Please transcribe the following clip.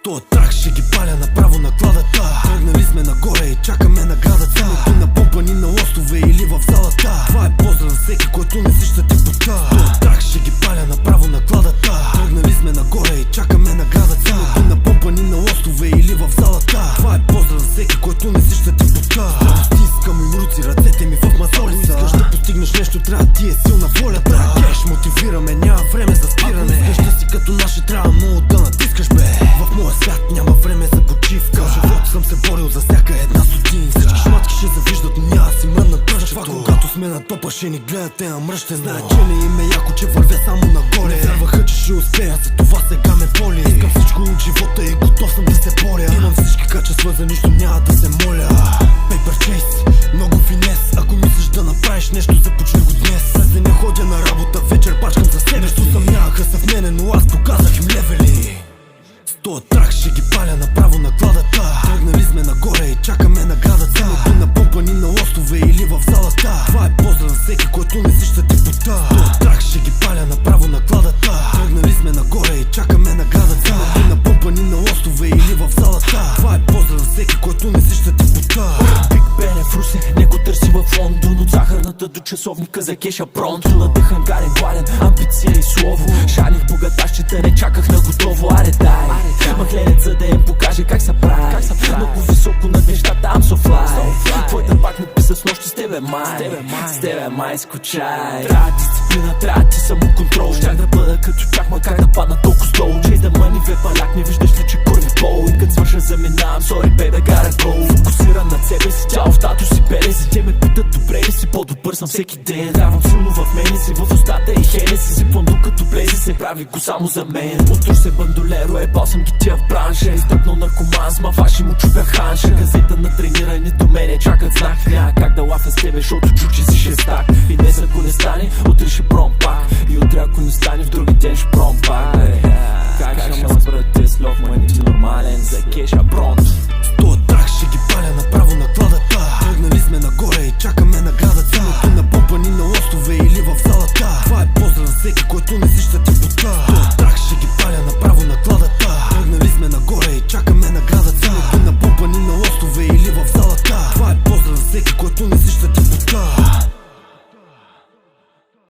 То трак ще ги паля направо на кладата. Тръгнали сме нагоре и чакаме наградата. Силото на помпани на лостове или в залата. Това е поздрав за всеки, който не си ще тъпота. То трак ще ги паля направо на кладата. Тръгнали сме нагоре и чакаме наградата. Силото на помпани на лостове или в залата. Това е поздрав за всеки, който не си ще тъпота. Стискам им руци, ръцете ми в мазоли. Искаш да постигнеш нещо, трябва ти е силна волята. Кеш мотивираме, няма време за спиране. Искаш да си като наши, трябва много да натискаш бе. В моя свят няма време за почивка. В живота съм се борил за всяка една стотинка. Всички шматки ще завиждат, но няма си мръднат пръщето. Когато сме на топа, ще ни гледате намръщено. Знаят, че не им е яко, че вървя само нагоре. Вярваха, че ще успея, за това сега ме боли. Искам всичко от живота и готов съм да се боря. Имам всички качества, за нищо няма да се моля. Paper chase, много финес. Ако мислиш да направиш нещо, започни го днес. През деня ходя на работа, вечер пачкам за себе. Нещо съмняваха се в мене, но аз показах им левели. С тоя трак ще ги паля направо на кладата. Тръгнали сме нагоре и чакаме наградата. Силото на помпани на лостове или в залата. Това е поздрав за всеки, който не си ще тъпота. С тоя трак ще ги паля направо на кладата. Тръгнали сме нагоре и чакаме наградата. Силото на помпани на лостове или в залата. Това е поздрав за всеки, който не си ще тъпота. Биг Бен е в Русе, не го търси в Лондон. От захарната до часовника за кеша пронто. Надъхан, гарен, гладен, амбиция и слово. Шалих богатащите, не чаках на готово. Аре дай, махленец, за да им покаже как се прави. Много високо над нещата, I'm so fly. Твоята пак не писа с нощи с тебе май. С тебе май скучай. Трябва дисциплина, трябва ти самоконтрол. Щях да бъда като чак, ма как да падна толкова долу. Чейз да мъни вепаляк, не виждаш ли, че курви пол. И като свърша заминавам, sorry baby, gotta go. Фокусиран над себе си, тяло в тато си бере. За те ме питат, добре ли си, по-добър съм всеки ден. Давам силно в мене си, в устата и хенеси. Сипвам докато влезе, се прави го само за мен. Утро се бандолеро, ебал съм ги тия в бранша. Изтъпнал наркоман с мафаши му чупя ханша. Газета на трениране до мене чакат знак. Няма как да лафя с тебе, защото чук, че си шестак. И днес ако не стане, утре ще пром.